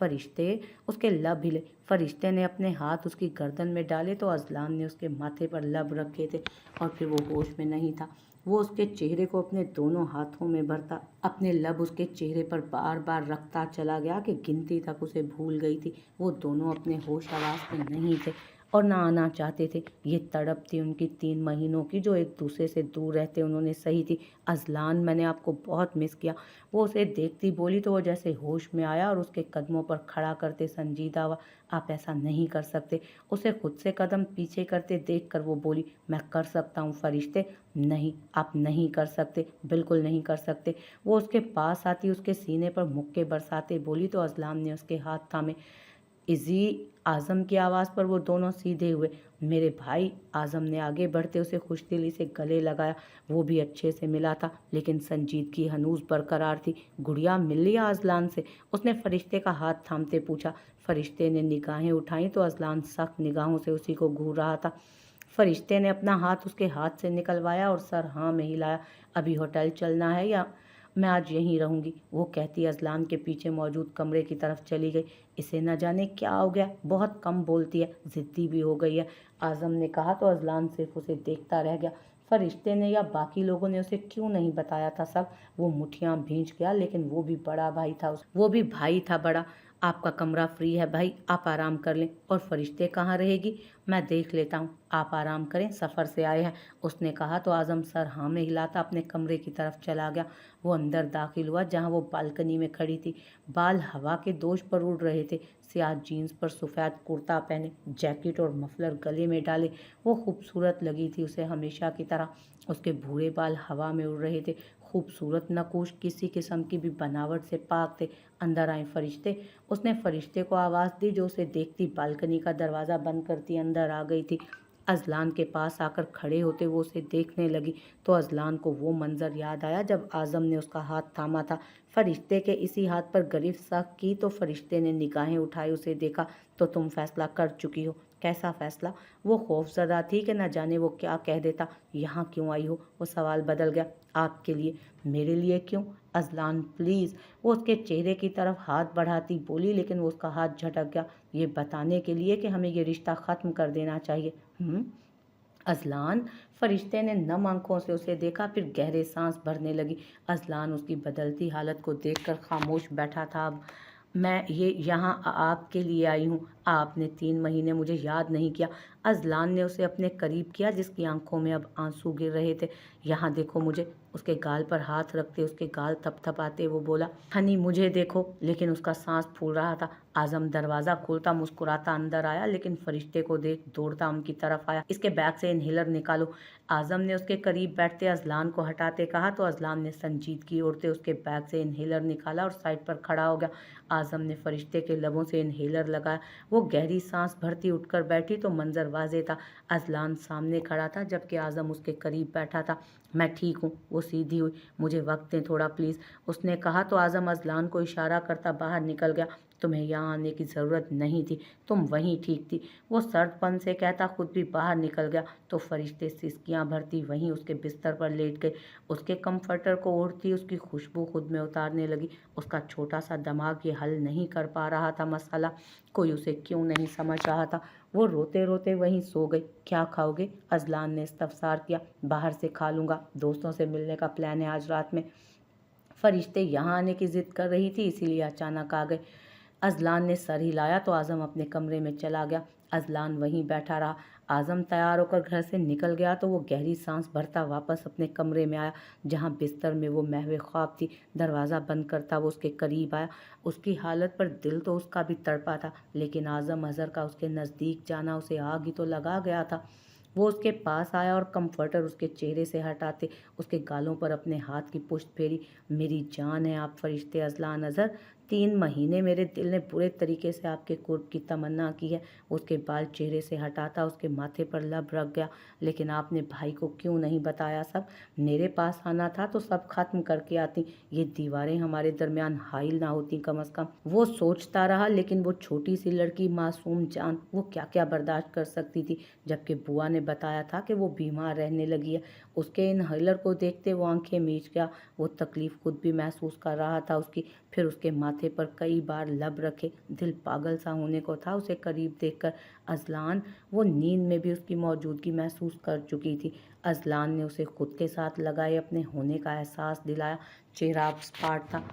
फरिश्ते उसके लब हिले। फरिश्ते ने अपने हाथ उसकी गर्दन में डाले तो अज़लान ने उसके माथे पर लब रखे थे और फिर वो होश में नहीं था। वो उसके चेहरे को अपने दोनों हाथों में भरता, अपने लब उसके चेहरे पर बार बार रखता चला गया कि गिनती तक उसे भूल गई थी। वो दोनों अपने होश हवास में नहीं थे और ना आना चाहते थे। ये तड़प थी उनकी 3 महीनों की, जो एक दूसरे से दूर रहते उन्होंने सही थी। अज़लान, मैंने आपको बहुत मिस किया। वो उसे देखती बोली तो वो जैसे होश में आया और उसके कदमों पर खड़ा करते संजीदा हुआ। आप ऐसा नहीं कर सकते। उसे खुद से कदम पीछे करते देखकर वो बोली, मैं कर सकता हूँ फरिश्ते। नहीं, आप नहीं कर सकते, बिल्कुल नहीं कर सकते। वो उसके पास आती, उसके सीने पर मुक्के बरसाते बोली तो अज़लान ने उसके हाथ थामे। इज़ी आज़म की आवाज़ पर वो दोनों सीधे हुए। मेरे भाई, आज़म ने आगे बढ़ते उसे खुशदिली से गले लगाया। वो भी अच्छे से मिला था लेकिन संजीदगी हनूज बरकरार थी। गुड़िया मिल लिया अज़लान से? उसने फरिश्ते का हाथ थामते पूछा। फरिश्ते ने निगाहें उठाई तो अज़लान सख्त निगाहों से उसी को घूर रहा था। फरिश्ते ने अपना हाथ उसके हाथ से निकलवाया और सर हाँ में हिलाया। अभी होटल चलना है या मैं आज यहीं रहूंगी? वो कहती अज़लान के पीछे मौजूद कमरे की तरफ चली गई। इसे न जाने क्या हो गया, बहुत कम बोलती है, ज़िद्दी भी हो गई है, आज़म ने कहा तो अज़लान सिर्फ उसे देखता रह गया। फरिश्ते ने या बाकी लोगों ने उसे क्यों नहीं बताया था सब? वो मुठियाँ भींच गया, लेकिन वो भी बड़ा भाई था, वो भी भाई था बड़ा। आपका कमरा फ्री है भाई, आप आराम कर लें। और फरिश्ते कहाँ रहेगी? मैं देख लेता हूँ, आप आराम करें, सफ़र से आए हैं, उसने कहा तो आज़म सर हाँ में हिलाता अपने कमरे की तरफ चला गया। वो अंदर दाखिल हुआ जहाँ वो बालकनी में खड़ी थी। बाल हवा के दोष पर उड़ रहे थे। स्याह जीन्स पर सफ़ेद कुर्ता पहने, जैकेट और मफलर गले में डाले, वो खूबसूरत लगी थी उसे हमेशा की तरह। उसके भूरे बाल हवा में उड़ रहे थे। खूबसूरत नकूश, किसी किस्म की भी बनावट से पाक थे। अंदर आए फरिश्ते। उसने फरिश्ते को आवाज़ दी जो उसे देखती बालकनी का दरवाज़ा बंद करती अंदर आ गई थी। अज़लान के पास आकर खड़े होते वो उसे देखने लगी तो अज़लान को वो मंज़र याद आया जब आज़म ने उसका हाथ थामा था। फरिश्ते के इसी हाथ पर गिरफ्त सख्त की तो फरिश्ते ने निगाहें उठाई, उसे देखा। तो तुम फैसला कर चुकी हो? कैसा फैसला? वो खौफज़दा थी कि न जाने वो क्या कह देता। यहाँ क्यों आई हो? वो सवाल बदल गया। आपके लिए। मेरे लिए क्यों? अज़लान प्लीज़। वो उसके चेहरे की तरफ हाथ बढ़ाती बोली, लेकिन वो उसका हाथ झटक गया। ये बताने के लिए कि हमें ये रिश्ता ख़त्म कर देना चाहिए। अज़लान। फरिश्ते ने नम आंखों से उसे देखा, फिर गहरे सांस भरने लगी। अज़लान उसकी बदलती हालत को देखकर खामोश बैठा था। अब मैं ये यहाँ आपके लिए आई हूँ। आपने 3 महीने मुझे याद नहीं किया। अज़लान ने उसे अपने करीब किया जिसकी आंखों में अब आंसू गिर रहे थे। यहाँ देखो मुझे। उसके गाल पर हाथ रखते, उसके गाल थपथपाते वो बोला, हनी मुझे देखो। लेकिन उसका सांस फूल रहा था। आज़म दरवाज़ा खोलता मुस्कुराता अंदर आया, लेकिन फरिश्ते को देख दौड़ता उनकी तरफ आया। इसके बैग से इन्हेलर निकालो। आज़म ने उसके करीब बैठते अज़लान को हटाते कहा तो अज़लान ने संजीदगी ओढ़ते उसके बैग से इन्हेलर निकाला और साइड पर खड़ा हो गया। आज़म ने फरिश्ते के लबों से इन्हेलर लगाया। वो गहरी सांस भरती उठकर बैठी तो मंजर वाज़ेह था। अज़लान सामने खड़ा था जबकि आज़म उसके करीब बैठा था। मैं ठीक हूँ। वो सीधी हुई। मुझे वक्त दें थोड़ा प्लीज़, उसने कहा तो आज़म अज़लान को इशारा करता बाहर निकल गया। तुम्हें यहाँ आने की ज़रूरत नहीं थी, तुम वहीं ठीक थी, वो सर्दपन से कहता खुद भी बाहर निकल गया। तो फरिश्ते सिसकियाँ भरती वहीं उसके बिस्तर पर लेट गए। उसके कंफर्टर को ओढ़ती उसकी खुशबू खुद में उतारने लगी। उसका छोटा सा दिमाग ये हल नहीं कर पा रहा था मसला, कोई उसे क्यों नहीं समझ रहा था। वो रोते रोते वहीं सो गई। क्या खाओगे? अज़लान ने इस्तफसार किया। बाहर से खा लूँगा, दोस्तों से मिलने का प्लान है आज रात में। फरिश्ते यहाँ आने की जिद कर रही थी इसीलिए अचानक आ गए। अज़लान ने सर हिलाया तो आज़म अपने कमरे में चला गया। अज़लान वहीं बैठा रहा। आज़म तैयार होकर घर से निकल गया तो वो गहरी सांस भरता वापस अपने कमरे में आया जहाँ बिस्तर में वो महवे ख्वाब थी। दरवाज़ा बंद करता वो उसके करीब आया। उसकी हालत पर दिल तो उसका भी तड़पा था, लेकिन आज़म अज़हर का उसके नज़दीक जाना उसे आग ही तो लगा गया था। वो उसके पास आया और कंफर्टर उसके चेहरे से हटाते उसके गालों पर अपने हाथ की पुश्त फेरी। मेरी जान है आप फरिश्ते अज़लान अज़हर। 3 महीने मेरे दिल ने बुरे तरीके से आपके कुर्ब की तमन्ना की है। उसके बाल चेहरे से हटाता उसके माथे पर लब रख गया। लेकिन आपने भाई को क्यों नहीं बताया सब? मेरे पास आना था तो सब खत्म करके आती, ये दीवारें हमारे दरमियान हाइल ना होती कम अज़ कम। वो सोचता रहा, लेकिन वो छोटी सी लड़की, मासूम जान, वो क्या क्या बर्दाश्त कर सकती थी। जबकि बुआ ने बताया था कि वो बीमार रहने लगी है। उसके इनहेलर को देखते वो आंखें मीच गया। वो तकलीफ़ खुद भी महसूस कर रहा था उसकी, फिर उसके माथे पर कई बार लब रखे। दिल पागल सा होने को था उसे करीब देखकर। अजलान, वो नींद में भी उसकी मौजूदगी महसूस कर चुकी थी। अजलान ने उसे खुद के साथ लगाए अपने होने का एहसास दिलाया। चेहरा अब स्पाट था।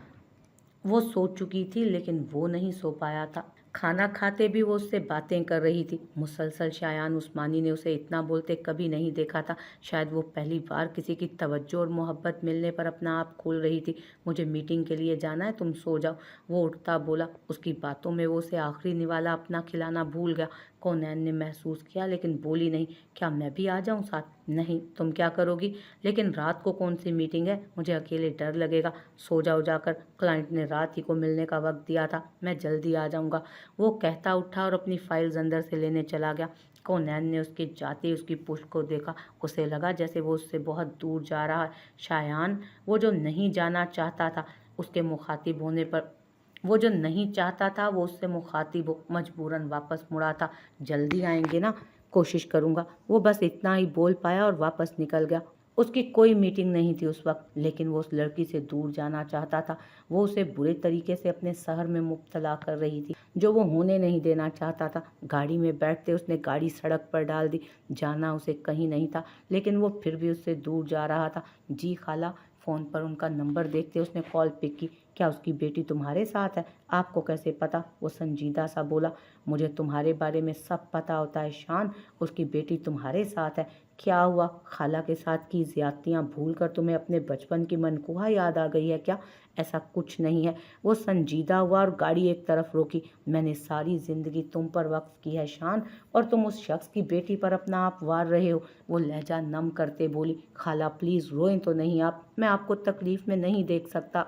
वो सो चुकी थी लेकिन वो नहीं सो पाया था। खाना खाते भी वो उससे बातें कर रही थी। मुसलसल शायान उस्मानी ने उसे इतना बोलते कभी नहीं देखा था। शायद वो पहली बार किसी की तवज्जो और मोहब्बत मिलने पर अपना आप खोल रही थी। मुझे मीटिंग के लिए जाना है, तुम सो जाओ। वो उठता बोला। उसकी बातों में वो उसे आखिरी निवाला अपना खिलाना भूल गया। कौनैन ने महसूस किया लेकिन बोली नहीं। क्या मैं भी आ जाऊं साथ? नहीं, तुम क्या करोगी? लेकिन रात को कौन सी मीटिंग है? मुझे अकेले डर लगेगा। सो जाओ जाकर, क्लाइंट ने रात ही को मिलने का वक्त दिया था। मैं जल्दी आ जाऊंगा। वो कहता उठा और अपनी फाइल्स अंदर से लेने चला गया। कौनैन ने उसके जाते उसकी पुश्त को देखा। उसे लगा जैसे वो उससे बहुत दूर जा रहा है। शायान, वो जो नहीं जाना चाहता था उसके मुखातिब होने पर वो जो नहीं चाहता था वो उससे मुखातिब हो, मजबूरन वापस मुड़ा था। जल्दी आएंगे ना? कोशिश करूंगा। वो बस इतना ही बोल पाया और वापस निकल गया। उसकी कोई मीटिंग नहीं थी उस वक्त, लेकिन वो उस लड़की से दूर जाना चाहता था। वो उसे बुरे तरीके से अपने शहर में मुब्तला कर रही थी, जो वो होने नहीं देना चाहता था। गाड़ी में बैठते उसने गाड़ी सड़क पर डाल दी। जाना उसे कहीं नहीं था, लेकिन वो फिर भी उससे दूर जा रहा था। जी खाला। फ़ोन पर उनका नंबर देखते उसने कॉल पिक की। क्या उसकी बेटी तुम्हारे साथ है? आपको कैसे पता? वो संजीदा सा बोला। मुझे तुम्हारे बारे में सब पता होता है शान। उसकी बेटी तुम्हारे साथ है। क्या हुआ? खाला के साथ की ज्यादतियाँ भूल कर तुम्हें अपने बचपन की मनकूहा याद आ गई है क्या? ऐसा कुछ नहीं है। वो संजीदा हुआ और गाड़ी एक तरफ रोकी। मैंने सारी जिंदगी तुम पर वक्फ की है शान, और तुम उस शख्स की बेटी पर अपना आप वार रहे हो। वो लहजा नम करते बोली। खाला प्लीज रोएं तो नहीं आप, मैं आपको तकलीफ में नहीं देख सकता।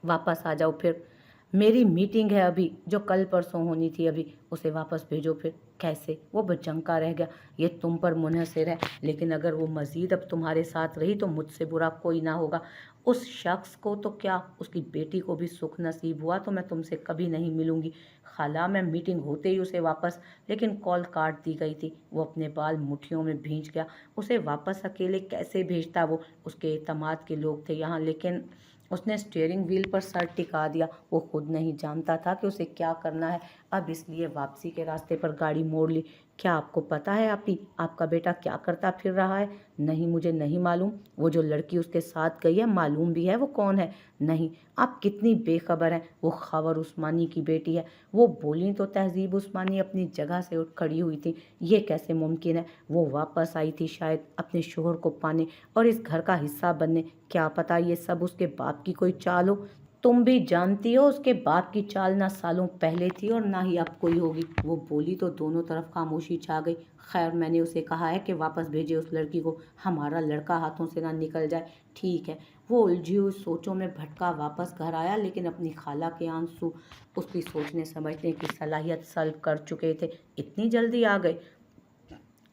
वापस आ जाओ फिर। मेरी मीटिंग है अभी, जो कल परसों होनी थी। अभी उसे वापस भेजो फिर। कैसे? वो बचंका रह गया। ये तुम पर मुनहसर है, लेकिन अगर वो मजीद अब तुम्हारे साथ रही तो मुझसे बुरा कोई ना होगा। उस शख्स को तो क्या, उसकी बेटी को भी सुख नसीब हुआ तो मैं तुमसे कभी नहीं मिलूंगी। खाला, मैं मीटिंग होते ही उसे वापस, लेकिन कॉल काट दी गई थी। वो अपने बाल मुट्ठियों में भींच गया। उसे वापस अकेले कैसे भेजता? वो उसके एतमाद के लोग थे यहाँ, लेकिन उसने स्टीयरिंग व्हील पर सर टिका दिया। वो खुद नहीं जानता था कि उसे क्या करना है अब, इसलिए वापसी के रास्ते पर गाड़ी मोड़ ली। क्या आपको पता है आपी, आपका बेटा क्या करता फिर रहा है? नहीं, मुझे नहीं मालूम। वो जो लड़की उसके साथ गई है, मालूम भी है वो कौन है? नहीं। आप कितनी बेखबर हैं। वो खबर उस्मानी की बेटी है। वो बोली तो तहजीब उस्मानी अपनी जगह से उठ खड़ी हुई थी। ये कैसे मुमकिन है? वो वापस आई थी शायद अपने शोहर को पाने और इस घर का हिस्सा बनने। क्या पता ये सब उसके बाप की कोई चाल हो। तुम भी जानती हो उसके बाप की चाल ना सालों पहले थी और ना ही अब कोई होगी। वो बोली तो दोनों तरफ खामोशी छा गई। खैर, मैंने उसे कहा है कि वापस भेजे उस लड़की को, हमारा लड़का हाथों से ना निकल जाए। ठीक है। वो उलझी हुई सोचों में भटका वापस घर आया, लेकिन अपनी खाला के आंसू उसकी सोचने समझने की सलाहियत सल्ब कर चुके थे। इतनी जल्दी आ गए?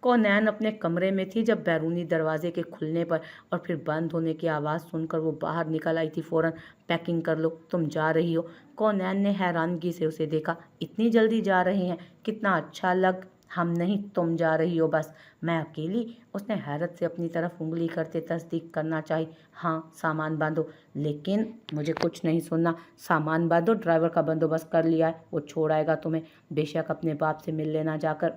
कौनैन अपने कमरे में थी जब बैरूनी दरवाजे के खुलने पर और फिर बंद होने की आवाज़ सुनकर वो बाहर निकल आई थी। फौरन, पैकिंग कर लो, तुम जा रही हो। कौनैन ने हैरानगी से उसे देखा। इतनी जल्दी जा रही हैं? कितना अच्छा लग। हम नहीं, तुम जा रही हो बस। मैं अकेली? उसने हैरत से अपनी तरफ उंगली करते तस्दीक करना चाही। हाँ, सामान बांधो। लेकिन मुझे कुछ नहीं सुनना। सामान बांधो, ड्राइवर का बंदोबस्त कर लिया है, वो छोड़ आएगा तुम्हें। बेशक अपने बाप से मिल लेना जाकर।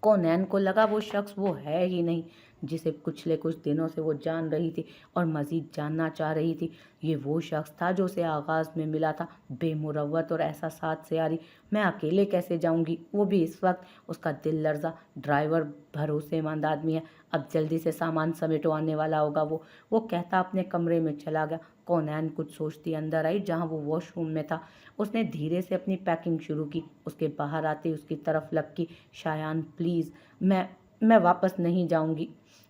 कौनैन को लगा वो शख्स वो है ही नहीं जिसे पिछले कुछ दिनों से वो जान रही थी और मज़ीद जानना चाह रही थी। ये वो शख्स था जो उसे आगाज़ में मिला था, बेमुरव्वत और एहसासात से यारी। मैं अकेले कैसे जाऊंगी, वो भी इस वक्त? उसका दिल लर्जा। ड्राइवर भरोसेमंद आदमी है, अब जल्दी से सामान समेटो, आने वाला होगा वो कहता अपने कमरे में चला गया। कौनैन कुछ सोचती अंदर आई जहाँ वो वॉशरूम में था। उसने धीरे से अपनी पैकिंग शुरू की। उसके बाहर आते ही उसकी तरफ लपकी। शायान प्लीज़, मैं वापस नहीं जाऊंगी।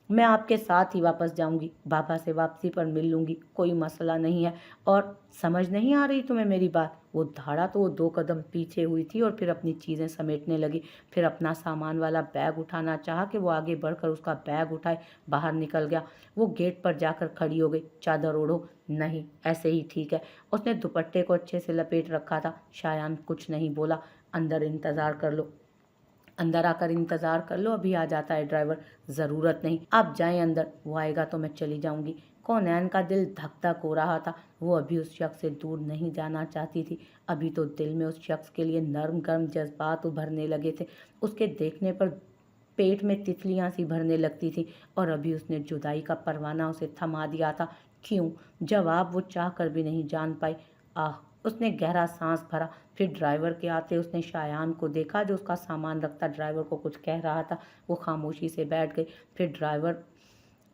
मैं आपके साथ ही वापस जाऊंगी, बाबा से वापसी पर मिल लूंगी, कोई मसला नहीं है। और समझ नहीं आ रही तुम्हें मेरी बात? वो धाड़ा तो वो 2 कदम पीछे हुई थी और फिर अपनी चीज़ें समेटने लगी। फिर अपना सामान वाला बैग उठाना चाहा कि वो आगे बढ़कर उसका बैग उठाए, बाहर निकल गया। वो गेट पर जाकर खड़ी हो गई। चादर ओढ़ो। नहीं, ऐसे ही ठीक है। उसने दुपट्टे को अच्छे से लपेट रखा था। शायान कुछ नहीं बोला। अंदर इंतज़ार कर लो, अंदर आकर इंतज़ार कर लो, अभी आ जाता है ड्राइवर। ज़रूरत नहीं, आप जाएं अंदर, वो आएगा तो मैं चली जाऊंगी। कौनैन का दिल धक धक हो रहा था। वो अभी उस शख्स से दूर नहीं जाना चाहती थी। अभी तो दिल में उस शख्स के लिए नर्म गर्म जज्बात उभरने लगे थे। उसके देखने पर पेट में तितलियां सी भरने लगती थी और अभी उसने जुदाई का परवाना उसे थमा दिया था। क्यों? जवाब वो चाह कर भी नहीं जान पाई। आह! उसने गहरा सांस भरा। फिर ड्राइवर के आते उसने शायान को देखा, जो उसका सामान रखता ड्राइवर को कुछ कह रहा था। वो खामोशी से बैठ गई। फिर ड्राइवर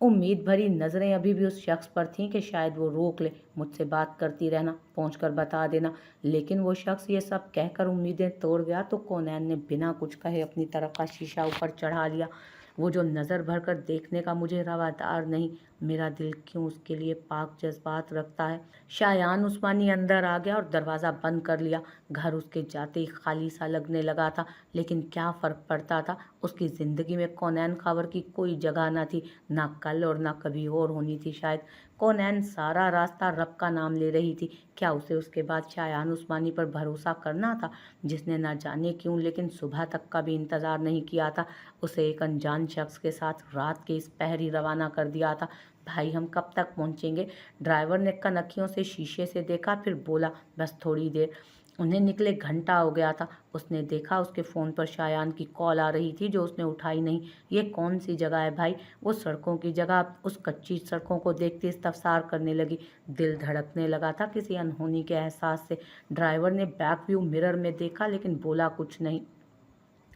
उम्मीद भरी नजरें अभी भी उस शख्स पर थीं कि शायद वो रोक ले, मुझसे बात करती रहना, पहुंचकर बता देना। लेकिन वो शख्स ये सब कहकर उम्मीदें तोड़ गया तो कौनैन ने बिना कुछ कहे अपनी तरफ का शीशा ऊपर चढ़ा लिया। वो जो नज़र भरकर देखने का मुझे रवादार नहीं, मेरा दिल क्यों उसके लिए पाक जज्बात रखता है। शायान उस्मानी अंदर आ गया और दरवाज़ा बंद कर लिया। घर उसके जाते ही खाली सा लगने लगा था, लेकिन क्या फ़र्क पड़ता था। उसकी ज़िंदगी में कौनैन खावर की कोई जगह न थी, ना कल और ना कभी और होनी थी शायद। कौनैन सारा रास्ता रब का नाम ले रही थी। क्या उसे उसके बाद शायान उस्मानी पर भरोसा करना था, जिसने न जाने क्यों लेकिन सुबह तक का भी इंतज़ार नहीं किया था। उसे एक अनजान शख्स के साथ रात के इस पहर ही रवाना कर दिया था। भाई, हम कब तक पहुंचेंगे? ड्राइवर ने कनखियों से शीशे से देखा, फिर बोला, बस थोड़ी देर। उन्हें निकले घंटा हो गया था। उसने देखा उसके फ़ोन पर शायान की कॉल आ रही थी, जो उसने उठाई नहीं। ये कौन सी जगह है भाई? वो सड़कों की जगह उस कच्ची सड़कों को देखते इस्तफसार करने लगी। दिल धड़कने लगा था किसी अनहोनी के एहसास से। ड्राइवर ने बैक व्यू मिरर में देखा, लेकिन बोला कुछ नहीं।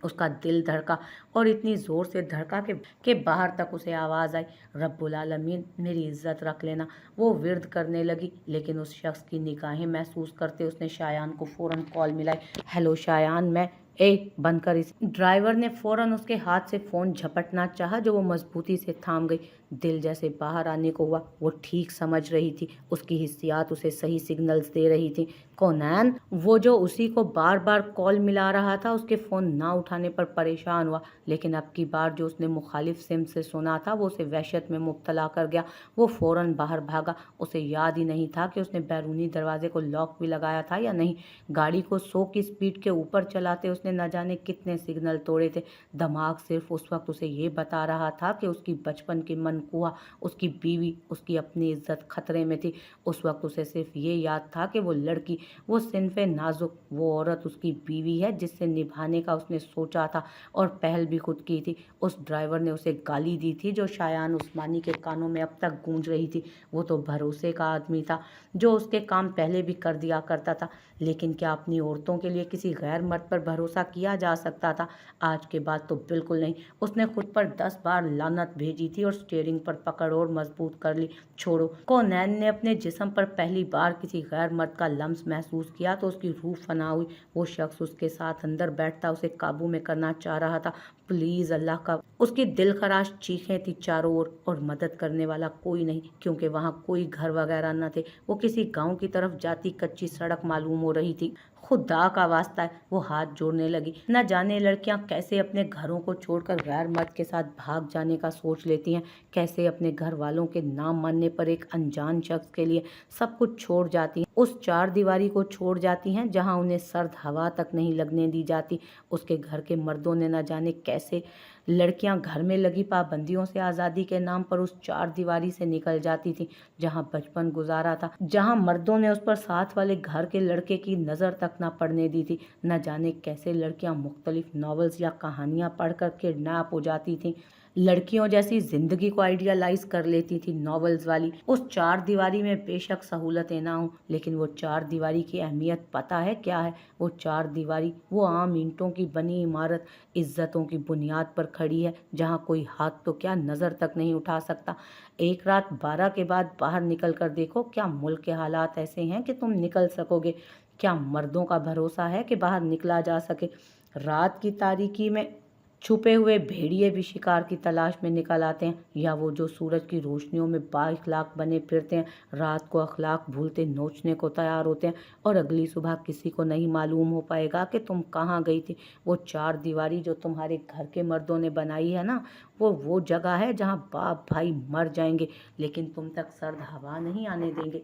उसका दिल धड़का और इतनी ज़ोर से धड़का कि बाहर तक उसे आवाज़ आई, रब्बुल आलमीन, मेरी इज्जत रख लेना। वो विर्द करने लगी, लेकिन उस शख्स की निगाहें महसूस करते उसने शायान को फ़ौरन कॉल मिलाई। हेलो शायान, मैं बंद कर इसे। ड्राइवर ने फ़ौरन उसके हाथ से फ़ोन झपटना चाहा, जो वो मजबूती से थाम गई। दिल जैसे बाहर आने को हुआ। वो ठीक समझ रही थी, उसकी हिस्सियात उसे सही सिग्नल्स दे रही थी। कौनैन, वो जो उसी को बार बार कॉल मिला रहा था, उसके फ़ोन ना उठाने पर परेशान हुआ, लेकिन अब की बार जो उसने मुखालिफ सिम से सुना था वो उसे वहशत में मुब्तला कर गया। वो फ़ौरन बाहर भागा। उसे याद ही नहीं था कि उसने बैरूनी दरवाजे को लॉक भी लगाया था या नहीं। गाड़ी को 100 की स्पीड के ऊपर चलाते उसने न जाने कितने सिग्नल तोड़े थे। दिमाग सिर्फ उस वक्त उसे ये बता रहा था कि उसकी बचपन की मनकुआ, उसकी बीवी, उसकी अपनी इज्जत खतरे में थी। उस वक्त उसे सिर्फ ये याद था कि वो लड़की, वो सिन्फ़े नाजुक, वो औरत उसकी बीवी है, जिससे निभाने का उसने सोचा था और पहल भी खुद की थी। उस ड्राइवर ने उसे गाली दी थी, जो शायान उस्मानी के कानों में अब तक गूंज रही थी। वो तो भरोसे का आदमी था, जो उसके काम पहले भी कर दिया करता था। लेकिन क्या अपनी औरतों के लिए किसी गैर मर्द पर भरोसा किया जा सकता था? आज के बाद तो बिल्कुल नहीं। उसने खुद पर 10 बार लानत भेजी थी और स्टीयरिंग पर पकड़ और मजबूत कर ली। छोड़ो। कौनैन ने अपने जिस्म पर पहली बार किसी गैर मर्द का लम्स महसूस किया तो उसकी रूह फना हुई। वो शख्स उसके साथ अंदर बैठता उसे काबू में करना चाह रहा था। प्लीज़ अल्लाह का। उसकी दिल खराश चीखें थी चारों ओर, और मदद करने वाला कोई नहीं, क्योंकि वहाँ कोई घर वगैरह न थे। वो किसी गांव की तरफ जाती कच्ची सड़क मालूम हो रही थी। खुदा का वास्ता है, वो हाथ जोड़ने लगी। न जाने लड़कियां कैसे अपने घरों को छोड़कर गैर मर्द के साथ भाग जाने का सोच लेती हैं, कैसे अपने घर वालों के नाम मानने पर एक अनजान शख्स के लिए सब कुछ छोड़ जाती हैं। उस चार दीवारी को छोड़ जाती हैं जहां उन्हें सर्द हवा तक नहीं लगने दी जाती। उसके घर के मर्दों ने न जाने कैसे लड़कियां घर में लगी पाबंदियों से आज़ादी के नाम पर उस चार दीवारी से निकल जाती थी, जहां बचपन गुजारा था, जहां मर्दों ने उस पर साथ वाले घर के लड़के की नज़र तक न पड़ने दी थी। न जाने कैसे लड़कियां मुख्तलिफ नॉवेल्स या कहानियां पढ़कर किडनैप हो जाती थीं, लड़कियों जैसी जिंदगी को आइडियलाइज कर लेती थी नॉवेल्स वाली। उस चार दीवारी में बेशक सहूलतें ना हों, लेकिन वो चार दीवारी की अहमियत पता है क्या है? वो चार दीवारी, वो आम ईंटों की बनी इमारत, इज्जतों की बुनियाद पर खड़ी है, जहाँ कोई हाथ तो क्या नज़र तक नहीं उठा सकता। एक रात 12 के बाद बाहर निकल कर देखो, क्या मुल्क के हालात ऐसे हैं कि तुम निकल सकोगे? क्या मर्दों का भरोसा है कि बाहर निकला जा सके? रात की तारीकी में छुपे हुए भेड़िए भी शिकार की तलाश में निकल आते हैं, या वो जो सूरज की रोशनियों में बाइखलाक बने फिरते हैं, रात को अखलाक भूलते नोचने को तैयार होते हैं, और अगली सुबह किसी को नहीं मालूम हो पाएगा कि तुम कहाँ गई थी। वो चार दीवारी जो तुम्हारे घर के मर्दों ने बनाई है ना, वो जगह है जहाँ बाप भाई मर जाएंगे, लेकिन तुम तक सर्द हवा नहीं आने देंगे।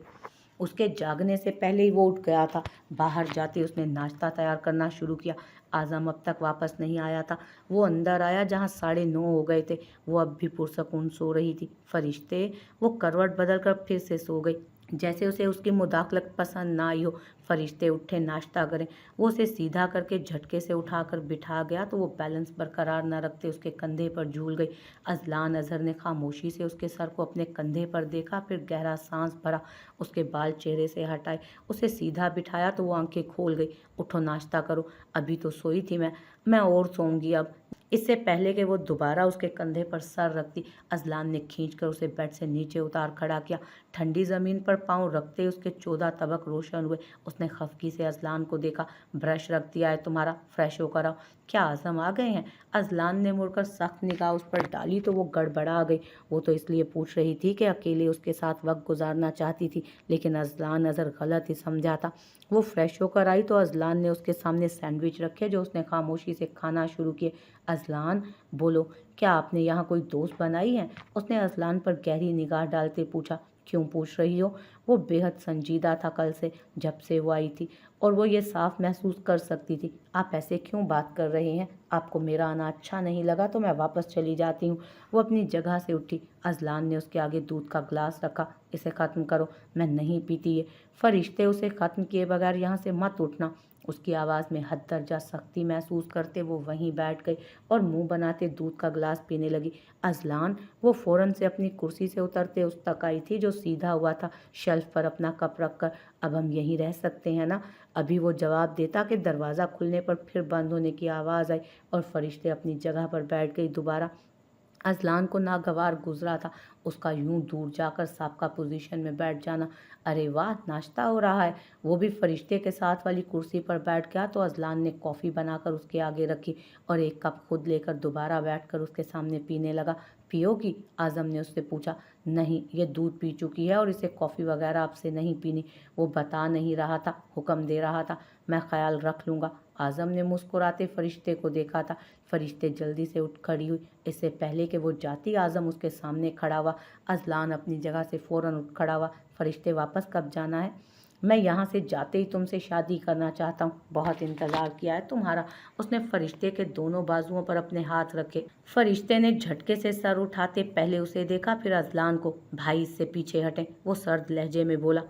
उसके जागने से पहले ही वो उठ गया था। बाहर जाते उसने नाश्ता तैयार करना शुरू किया। आज़म अब तक वापस नहीं आया था। वो अंदर आया जहाँ 9:30 हो गए थे। वो अब भी पुरसकून सो रही थी। फरिश्ते वो करवट बदल कर फिर से सो गई, जैसे उसे उसकी मुदाखलत पसंद ना आई हो। फरिश्ते उठे नाश्ता करें। वो उसे सीधा करके झटके से उठाकर बिठा गया तो वो बैलेंस बरकरार न रखते उसके कंधे पर झूल गई। अजलान अजहर ने खामोशी से उसके सर को अपने कंधे पर देखा, फिर गहरा सांस भरा, उसके बाल चेहरे से हटाए, उसे सीधा बिठाया तो वो आंखें खोल गई। उठो, नाश्ता करो, अभी तो सोई थी मैं और सोऊंगी अब। इससे पहले कि वो दोबारा उसके कंधे पर सर रखती, अजलान ने खींचकर उसे बेड से नीचे उतार खड़ा किया। ठंडी ज़मीन पर पाँव रखते उसके 14 तबक रोशन हुए। उसने खफकी से अजलान को देखा। ब्रश रख दिया है तुम्हारा, फ्रेश होकर आओ। क्या आज़म आ गए हैं? अजलान ने मुड़कर सख्त निगाह उस पर डाली तो वो गड़बड़ा गई। वो तो इसलिए पूछ रही थी कि अकेले उसके साथ वक्त गुजारना चाहती थी, लेकिन अजलान अजहर गलत ही समझा था। वो फ्रेश होकर आई तो अजलान ने उसके सामने सैंडविच रखे जो उसने खामोशी से खाना शुरू किए। अजलान, बोलो, क्या आपने यहाँ कोई दोस्त बनाई है? उसने अजलान पर गहरी निगाह डालते पूछा। क्यों पूछ रही हो? वो बेहद संजीदा था कल से, जब से वो आई थी, और वो ये साफ महसूस कर सकती थी। आप ऐसे क्यों बात कर रहे हैं? आपको मेरा आना अच्छा नहीं लगा तो मैं वापस चली जाती हूँ। वो अपनी जगह से उठी। अजलान ने उसके आगे दूध का ग्लास रखा। इसे ख़त्म करो, मैं नहीं पीती ये। फरिश्ते, उसे ख़त्म किए बगैर यहाँ से मत उठना। उसकी आवाज़ में हद दर्जा सख्ती महसूस करते वो वहीं बैठ गई और मुंह बनाते दूध का गिलास पीने लगी। अजलान, वो फ़ौरन से अपनी कुर्सी से उतरते उस तक आई थी जो सीधा हुआ था, शेल्फ पर अपना कप रखकर। अब हम यहीं रह सकते हैं ना? अभी वो जवाब देता कि दरवाज़ा खुलने पर फिर बंद होने की आवाज़ आई और फरिश्ते अपनी जगह पर बैठ गई दोबारा। अजलान को नागवार गुजरा था उसका यूं दूर जाकर साबका पोजीशन में बैठ जाना। अरे वाह, नाश्ता हो रहा है। वो भी फरिश्ते के साथ वाली कुर्सी पर बैठ गया तो अजलान ने कॉफ़ी बनाकर उसके आगे रखी और एक कप खुद लेकर दोबारा बैठकर उसके सामने पीने लगा। पियोगी? आज़म ने उससे पूछा। नहीं, ये दूध पी चुकी है और इसे कॉफ़ी वगैरह आपसे नहीं पीनी। वो बता नहीं रहा था, हुक्म दे रहा था। मैं ख्याल रख लूँगा। आज़म ने मुस्कुराते फरिश्ते को देखा था। फरिश्ते जल्दी से उठ खड़ी हुई। इससे पहले कि वो जाती, आज़म उसके सामने खड़ा हुआ। अजलान अपनी जगह से फ़ौरन उठ खड़ा हुआ। फरिश्ते, वापस कब जाना है? मैं यहाँ से जाते ही तुमसे शादी करना चाहता हूँ। बहुत इंतज़ार किया है तुम्हारा। उसने फरिश्ते के दोनों बाजुओं पर अपने हाथ रखे। फरिश्ते ने झटके से सर उठाते पहले उसे देखा, फिर अजलान को। भाई, इससे पीछे हटें, वो सर्द लहजे में बोला।